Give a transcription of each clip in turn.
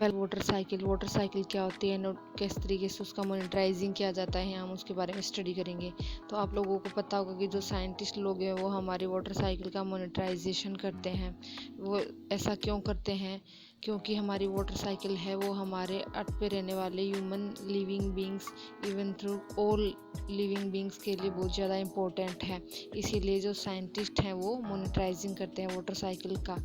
Water cycle क्या होती है, किस तरीके से उसका मॉनिटराइजिंग किया जाता है, हम उसके बारे में स्टडी करेंगे। तो आप लोगों को पता होगा कि जो साइंटिस्ट लोग हैं वो हमारे वाटर साइकिल का मॉनिटराइजेशन करते हैं। वो ऐसा क्यों करते हैं? क्योंकि हमारी वाटर साइकिल है वो हमारे अर्थ पे रहने वाले human living beings, even through all living beings के लिए बहुत ज़्यादा इम्पोर्टेंट है। इसीलिए जो साइंटिस्ट हैं वो मॉनिटराइजिंग करते हैं वाटर साइकिल का,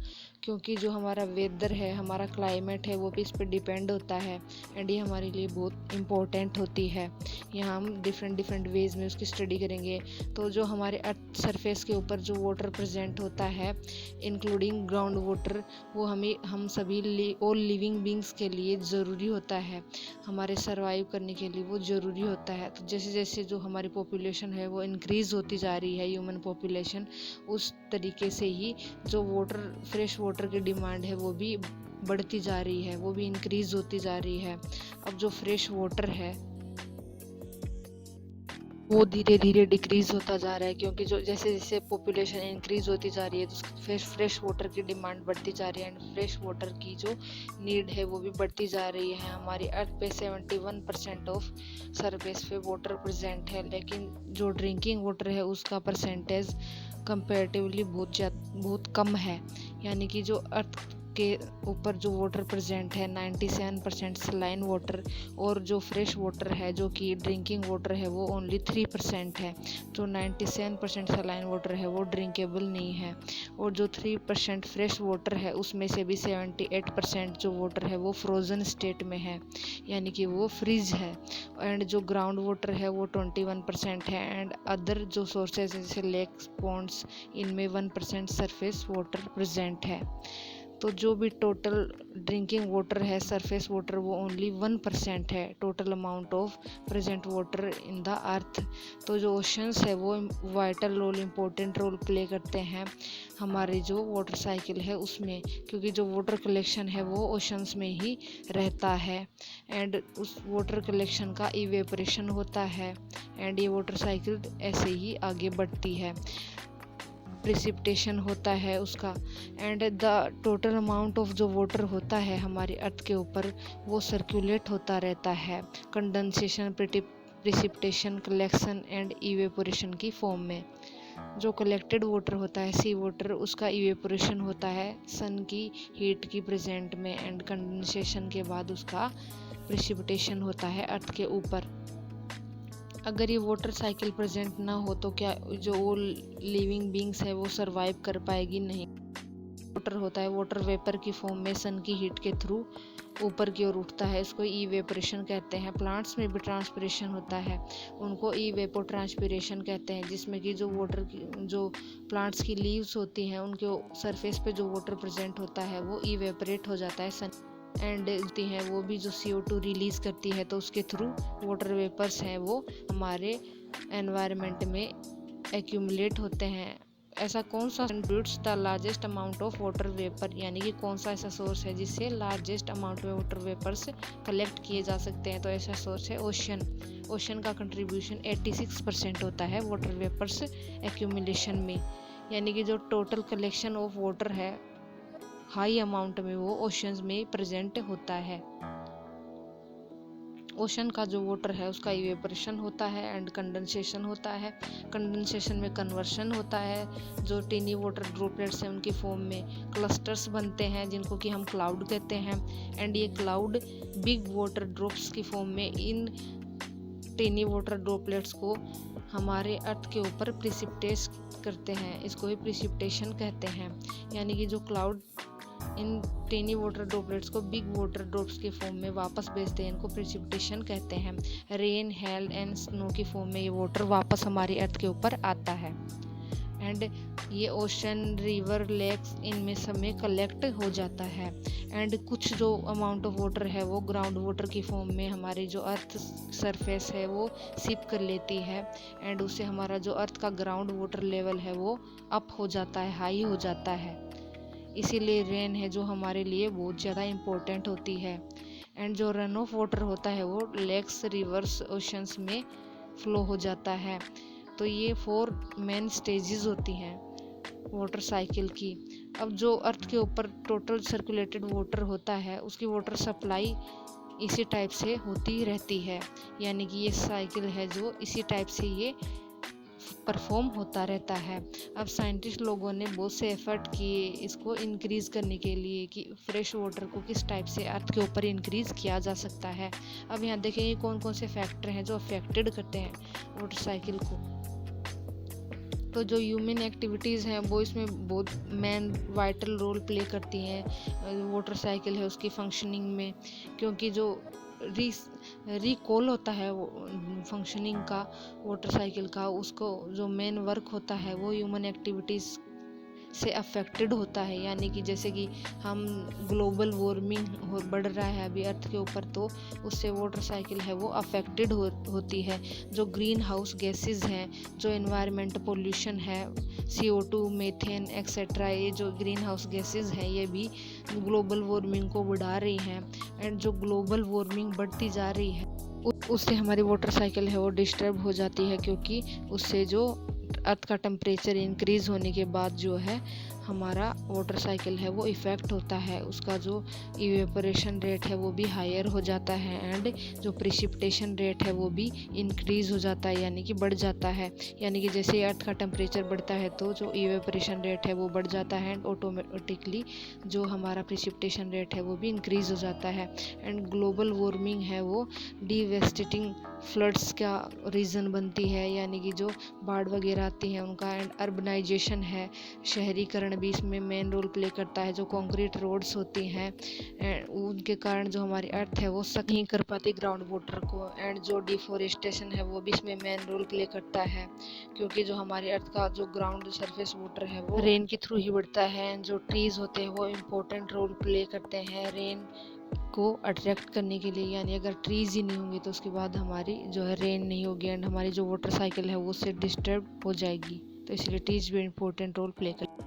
क्योंकि जो हमारा वेदर है, हमारा क्लाइमेट है, वो भी इस पर डिपेंड होता है एंड ये हमारे लिए बहुत इम्पोर्टेंट होती है। यहाँ हम डिफरेंट वेज में उसकी स्टडी करेंगे। तो जो हमारे अर्थ सरफेस के ऊपर जो वाटर प्रेजेंट होता है, इंक्लूडिंग ग्राउंड वाटर, वो हम सभी ऑल लिविंग बींग्स के लिए ज़रूरी होता है। हमारे सर्वाइव करने के लिए वो ज़रूरी होता है। तो जैसे जैसे जो हमारी पॉपुलेशन है वो इंक्रीज़ होती जा रही है, ह्यूमन पॉपुलेशन, उस तरीके से ही जो फ्रेश वाटर की डिमांड है वो भी बढ़ती जा रही है, वो भी इंक्रीज़ होती जा रही है। अब जो फ्रेश वाटर है वो धीरे धीरे डिक्रीज होता जा रहा है, क्योंकि जो जैसे जैसे पॉपुलेशन इंक्रीज होती जा रही है तो फ्रेश वाटर की डिमांड बढ़ती जा रही है एंड फ्रेश वाटर की जो नीड है वो भी बढ़ती जा रही है। हमारी अर्थ पे 71% ऑफ सरफेस पे वाटर प्रेजेंट है, लेकिन जो ड्रिंकिंग वाटर है उसका परसेंटेज कंपैरेटिवली बहुत कम है। यानी कि जो अर्थ के ऊपर जो वाटर प्रेजेंट है 97% सलाइन वाटर, और जो फ्रेश वाटर है जो कि ड्रिंकिंग वाटर है वो ओनली 3% है। जो 97% सलाइन वाटर है वो ड्रिंकेबल नहीं है, और जो 3% फ्रेश वाटर है उसमें से भी 78% जो वाटर है वो फ्रोज़न स्टेट में है, यानी कि वो फ्रीज है। एंड जो ग्राउंड वाटर है वो 21% है, एंड अदर जो सोर्सेज जैसे लेक्स, पॉन्ड्स, इनमें 1% सरफेस वाटर प्रेजेंट है। तो जो भी टोटल ड्रिंकिंग वाटर है, सरफेस वाटर, वो ओनली 1% है total amount of present water in the earth. तो जो ओशंस है वो vital role, important role play करते हैं हमारी जो वाटर साइकिल है उसमें, क्योंकि जो वाटर कलेक्शन है वो ओशंस में ही रहता है एंड उस वाटर कलेक्शन का इवेपोरेशन होता है एंड ये वाटर साइकिल ऐसे ही आगे बढ़ती है। प्रिसिपिटेशन होता है उसका, and the total amount of जो वाटर होता है हमारी अर्थ के ऊपर वो सर्कुलेट होता रहता है condensation, precipitation, collection and evaporation की फॉर्म में। जो कलेक्टेड वाटर होता है सी वाटर, उसका इवेपोरेशन होता है सन की हीट की प्रेजेंट में, एंड कंडेंसेशन के बाद उसका प्रिसिपिटेशन होता है अर्थ के ऊपर। अगर ये वाटर साइकिल प्रेजेंट ना हो तो क्या जो लिविंग बींग्स है वो सरवाइव कर पाएगी? नहीं। वाटर होता है वाटर वेपर की फॉर्म में सन की हीट के थ्रू ऊपर की ओर उठता है, इसको इवेपोरेशन कहते हैं। प्लांट्स में भी ट्रांसपिरेशन होता है, उनको इवेपो ट्रांसपिरेशन कहते हैं, जिसमें कि जो वाटर की जो प्लांट्स की लीव्स होती हैं उनके सरफेस पे जो वाटर प्रेजेंट होता है वो इवेपोरेट हो जाता है सन एंड होती हैं, वो भी जो CO2 रिलीज करती है, तो उसके थ्रू वाटर वेपर्स हैं वो हमारे एनवायरनमेंट में एक्यूमुलेट होते हैं। ऐसा कौन सा contributes the largest amount of water vapour, यानी कि कौन सा ऐसा सोर्स है जिससे लार्जेस्ट अमाउंट में वाटर वेपर्स कलेक्ट किए जा सकते हैं? तो ऐसा सोर्स है ओशन। ओशन का कंट्रीब्यूशन 86% होता है वाटर वेपर्स एक्यूमुलेशन में, यानी कि जो टोटल कलेक्शन ऑफ वाटर है हाई अमाउंट में वो ओशंस में प्रेजेंट होता है। ओशन का जो वाटर है उसका इवेपोरेशन होता है एंड कंडेंसेशन होता है। कंडेंसेशन में कन्वर्शन होता है, जो टीनी वाटर ड्रॉपलेट्स हैं उनकी फॉर्म में क्लस्टर्स बनते हैं जिनको कि हम क्लाउड कहते हैं, एंड ये क्लाउड बिग वाटर ड्रॉप्स की फॉर्म में इन टीनी वाटर ड्रॉपलेट्स को हमारे अर्थ के ऊपर प्रिसिपिटेट करते हैं, इसको ही प्रिसिपिटेशन कहते हैं। यानी कि जो क्लाउड इन टेनी वाटर ड्रॉपलेट्स को बिग वाटर ड्रॉप्स के फॉर्म में वापस भेजते हैं, इनको प्रिसिपिटेशन कहते हैं। रेन, हेल एंड स्नो की फॉर्म में ये वाटर वापस हमारी अर्थ के ऊपर आता है एंड ये ओशन, रिवर, लेक्स, इनमें सब में कलेक्ट हो जाता है। एंड कुछ जो अमाउंट ऑफ वाटर है वो ग्राउंड वाटर की फॉर्म में हमारी जो अर्थ सरफेस है वो सिप कर लेती है, एंड उससे हमारा जो अर्थ का ग्राउंड वाटर लेवल है वो अप हो जाता है, हाई हो जाता है। इसीलिए रेन है जो हमारे लिए बहुत ज़्यादा इम्पोर्टेंट होती है। एंड जो रन ऑफ वाटर होता है वो लेक्स, रिवर्स, ओशंस में फ्लो हो जाता है। तो ये 4 मेन स्टेजेस होती हैं वाटर साइकिल की। अब जो अर्थ के ऊपर टोटल सर्कुलेटेड वाटर होता है उसकी वाटर सप्लाई इसी टाइप से होती रहती है, यानी कि ये साइकिल है जो इसी टाइप से ये परफॉर्म होता रहता है। अब साइंटिस्ट लोगों ने बहुत से एफर्ट किए इसको इंक्रीज करने के लिए कि फ्रेश वाटर को किस टाइप से अर्थ के ऊपर इंक्रीज किया जा सकता है। अब यहाँ देखेंगे कौन कौन से फैक्टर हैं जो अफेक्टेड करते हैं वाटर साइकिल को। तो जो ह्यूमन एक्टिविटीज़ हैं वो इसमें बहुत मेन वाइटल रोल प्ले करती हैं वाटर साइकिल है उसकी फंक्शनिंग में, क्योंकि जो रिकॉल होता है वो फंक्शनिंग का वाटर साइकिल का, उसको जो मेन वर्क होता है वो ह्यूमन एक्टिविटीज़ से अफेक्टेड होता है। यानी कि जैसे कि हम ग्लोबल वार्मिंग बढ़ रहा है अभी अर्थ के ऊपर, तो उससे वाटर साइकिल है वो अफेक्टेड होती है। जो ग्रीन हाउस गैसेस हैं, जो एनवायरनमेंट पोल्यूशन है, CO2 मीथेन एक्सेट्रा, ये जो ग्रीन हाउस गैसेस हैं ये भी ग्लोबल वार्मिंग को बढ़ा रही हैं। एंड जो ग्लोबल वार्मिंग बढ़ती जा रही है उससे हमारी वाटर साइकिल है वो डिस्टर्ब हो जाती है, क्योंकि उससे जो अर्थ का टेम्परेचर इंक्रीज़ होने के बाद जो है हमारा वाटर साइकिल है वो इफ़ेक्ट होता है, उसका जो इवेपोरेशन रेट है वो भी हायर हो जाता है एंड जो प्रिसिपिटेशन रेट है वो भी इंक्रीज़ हो जाता है, यानी कि बढ़ जाता है। यानी कि जैसे अर्थ का टेम्परेचर बढ़ता है तो जो इवेपोरेशन रेट है वो बढ़ जाता है एंड ऑटोमेटिकली जो हमारा प्रिसिपिटेशन रेट है वो भी इंक्रीज़ हो जाता है। एंड ग्लोबल वार्मिंग है वो डिवेस्टेटिंग फ्लड्स का रीज़न बनती है, यानी कि जो बाढ़ वगैरह आती हैं उनका। एंड अर्बनाइजेशन है, शहरीकरण भी इसमें मेन रोल प्ले करता है। जो कंक्रीट रोड्स होती हैं उनके कारण जो हमारी अर्थ है वो सक नहीं कर पाती ग्राउंड वाटर को। एंड जो डिफोरेस्टेशन है वो भी इसमें मेन रोल प्ले करता है, क्योंकि जो हमारी अर्थ का जो ग्राउंड सरफेस वाटर है वो रेन के थ्रू ही बढ़ता है। जो ट्रीज होते हैं वो इम्पोर्टेंट रोल प्ले करते हैं रेन को अट्रैक्ट करने के लिए, यानी अगर ट्रीज ही नहीं होंगे तो उसके बाद हमारी जो है रेन नहीं होगी एंड हमारी जो वाटर साइकिल है वो उससे डिस्टर्ब हो जाएगी। तो इसलिए ट्रीज भी इम्पोर्टेंट रोल प्ले करते हैं।